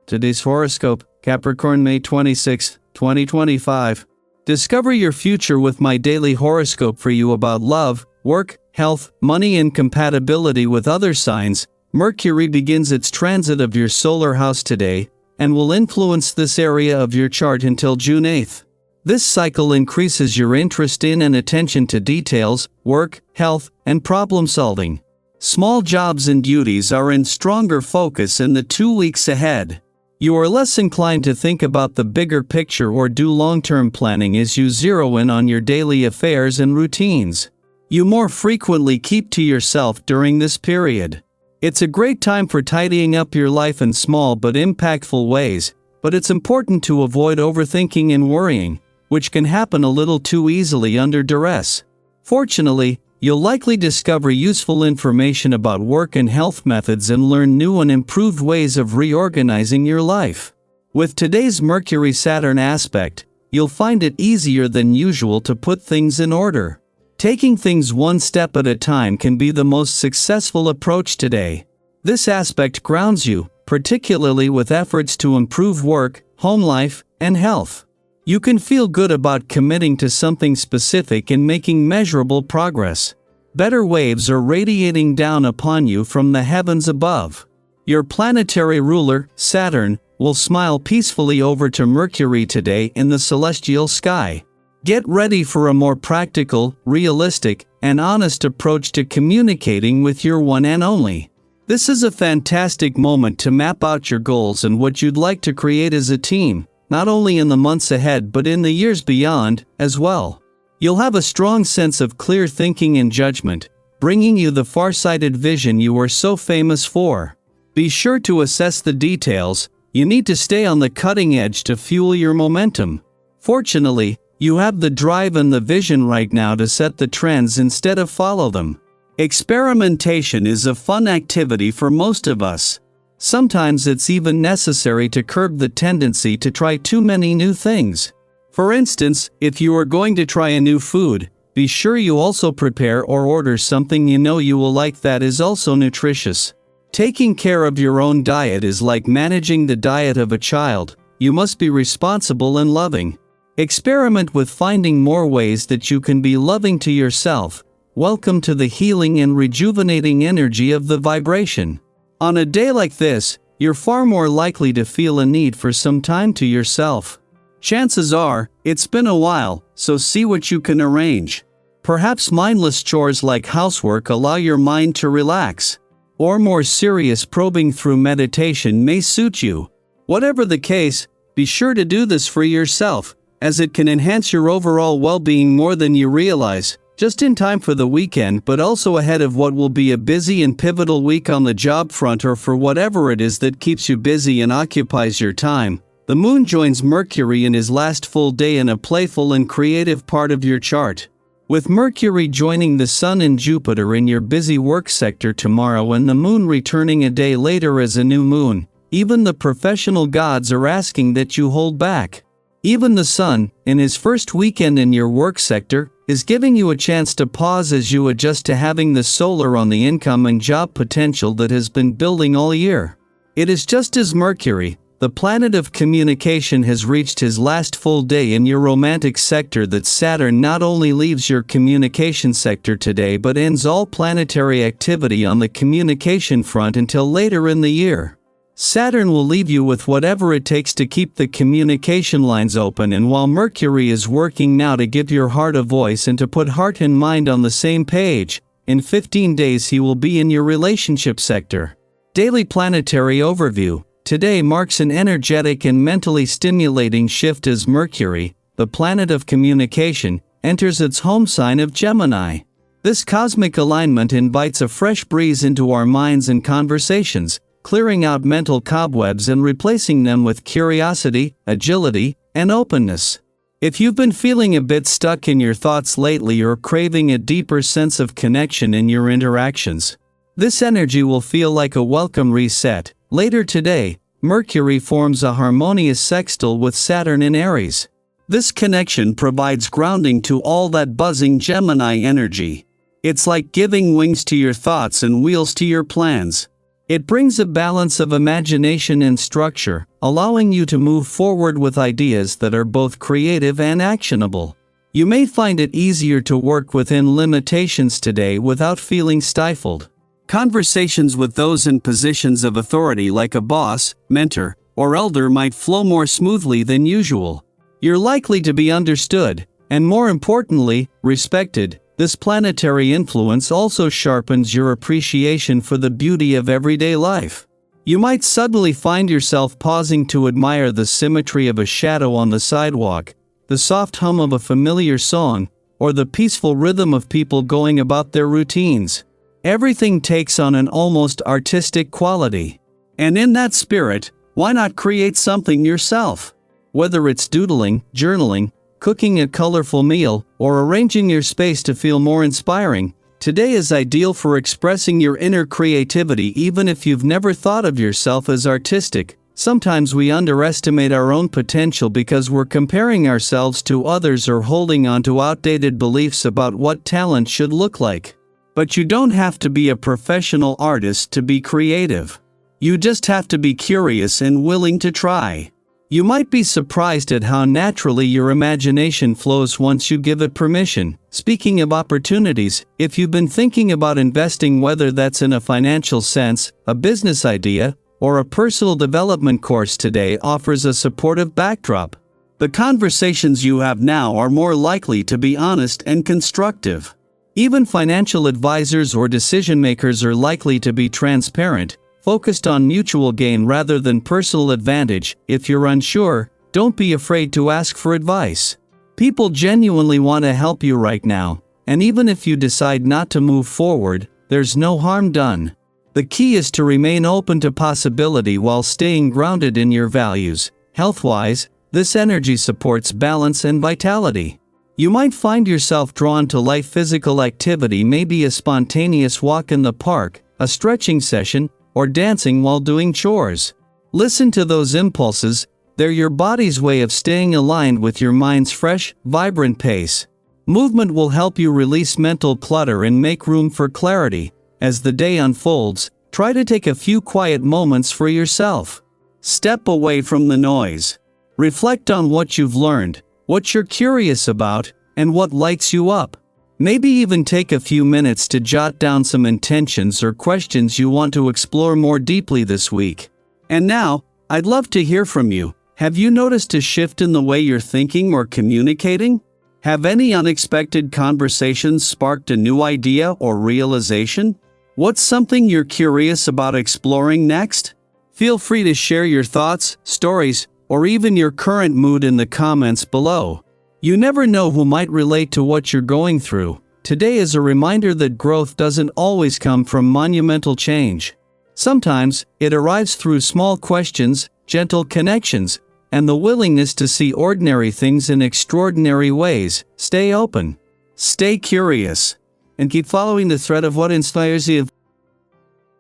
Today's horoscope, Capricorn May 26, 2025. Discover your future with my daily horoscope for you about love, work, health, money and compatibility with other signs. Mercury begins its transit of your solar house today, and will influence this area of your chart until June 8th. This cycle increases your interest in and attention to details, work, health, and problem solving. Small jobs and duties are in stronger focus in the 2 weeks ahead. You are less inclined to think about the bigger picture or do long-term planning as you zero in on your daily affairs and routines. You more frequently keep to yourself during this period. It's a great time for tidying up your life in small but impactful ways, but it's important to avoid overthinking and worrying, which can happen a little too easily under duress. Fortunately, you'll likely discover useful information about work and health methods and learn new and improved ways of reorganizing your life. With today's Mercury-Saturn aspect, you'll find it easier than usual to put things in order. Taking things one step at a time can be the most successful approach today. This aspect grounds you, particularly with efforts to improve work, home life, and health. You can feel good about committing to something specific and making measurable progress. Better waves are radiating down upon you from the heavens above. Your planetary ruler, Saturn, will smile peacefully over to Mercury today in the celestial sky. Get ready for a more practical, realistic, and honest approach to communicating with your one and only. This is a fantastic moment to map out your goals and what you'd like to create as a team, not only in the months ahead but in the years beyond, as well. You'll have a strong sense of clear thinking and judgment, bringing you the far-sighted vision you are so famous for. Be sure to assess the details. You need to stay on the cutting edge to fuel your momentum. Fortunately, you have the drive and the vision right now to set the trends instead of follow them. Experimentation is a fun activity for most of us. Sometimes it's even necessary to curb the tendency to try too many new things. For instance, if you are going to try a new food, be sure you also prepare or order something you know you will like that is also nutritious. Taking care of your own diet is like managing the diet of a child. You must be responsible and loving. Experiment with finding more ways that you can be loving to yourself. Welcome to the healing and rejuvenating energy of the vibration. On a day like this, you're far more likely to feel a need for some time to yourself. Chances are, it's been a while, so see what you can arrange. Perhaps mindless chores like housework allow your mind to relax. Or more serious probing through meditation may suit you. Whatever the case, be sure to do this for yourself, as it can enhance your overall well-being more than you realize. Just in time for the weekend but also ahead of what will be a busy and pivotal week on the job front or for whatever it is that keeps you busy and occupies your time. The moon joins Mercury in his last full day in a playful and creative part of your chart. With Mercury joining the Sun and Jupiter in your busy work sector tomorrow and the moon returning a day later as a new moon, even the professional gods are asking that you hold back. Even the Sun, in his first weekend in your work sector, is giving you a chance to pause as you adjust to having the solar on the income and job potential that has been building all year. It is just as Mercury, the planet of communication, has reached his last full day in your romantic sector that Saturn not only leaves your communication sector today but ends all planetary activity on the communication front until later in the year. Saturn will leave you with whatever it takes to keep the communication lines open, and while Mercury is working now to give your heart a voice and to put heart and mind on the same page, in 15 days he will be in your relationship sector. Daily planetary overview. Today marks an energetic and mentally stimulating shift as Mercury, the planet of communication, enters its home sign of Gemini. This cosmic alignment invites a fresh breeze into our minds and conversations, clearing out mental cobwebs and replacing them with curiosity, agility, and openness. If you've been feeling a bit stuck in your thoughts lately or craving a deeper sense of connection in your interactions, this energy will feel like a welcome reset. Later today, Mercury forms a harmonious sextile with Saturn in Aries. This connection provides grounding to all that buzzing Gemini energy. It's like giving wings to your thoughts and wheels to your plans. It brings a balance of imagination and structure, allowing you to move forward with ideas that are both creative and actionable. You may find it easier to work within limitations today without feeling stifled. Conversations with those in positions of authority like a boss, mentor, or elder might flow more smoothly than usual. You're likely to be understood, and more importantly, respected. This planetary influence also sharpens your appreciation for the beauty of everyday life. You might suddenly find yourself pausing to admire the symmetry of a shadow on the sidewalk, the soft hum of a familiar song, or the peaceful rhythm of people going about their routines. Everything takes on an almost artistic quality. And in that spirit, why not create something yourself? Whether it's doodling, journaling, cooking a colorful meal, or arranging your space to feel more inspiring, today is ideal for expressing your inner creativity even if you've never thought of yourself as artistic. Sometimes we underestimate our own potential because we're comparing ourselves to others or holding on to outdated beliefs about what talent should look like. But you don't have to be a professional artist to be creative. You just have to be curious and willing to try. You might be surprised at how naturally your imagination flows once you give it permission. Speaking of opportunities, if you've been thinking about investing, whether that's in a financial sense, a business idea, or a personal development course, today offers a supportive backdrop. The conversations you have now are more likely to be honest and constructive. Even financial advisors or decision makers are likely to be transparent, focused on mutual gain rather than personal advantage. If you're unsure, don't be afraid to ask for advice. People genuinely want to help you right now, and even if you decide not to move forward, there's no harm done. The key is to remain open to possibility while staying grounded in your values. Health-wise, this energy supports balance and vitality. You might find yourself drawn to light physical activity, maybe a spontaneous walk in the park, a stretching session, or dancing while doing chores. Listen to those impulses, they're your body's way of staying aligned with your mind's fresh, vibrant pace. Movement will help you release mental clutter and make room for clarity. As the day unfolds, try to take a few quiet moments for yourself. Step away from the noise. Reflect on what you've learned, what you're curious about, and what lights you up. Maybe even take a few minutes to jot down some intentions or questions you want to explore more deeply this week. And now, I'd love to hear from you. Have you noticed a shift in the way you're thinking or communicating? Have any unexpected conversations sparked a new idea or realization? What's something you're curious about exploring next? Feel free to share your thoughts, stories, or even your current mood in the comments below. You never know who might relate to what you're going through. Today is a reminder that growth doesn't always come from monumental change. Sometimes, it arrives through small questions, gentle connections, and the willingness to see ordinary things in extraordinary ways. Stay open, stay curious, and keep following the thread of what inspires you.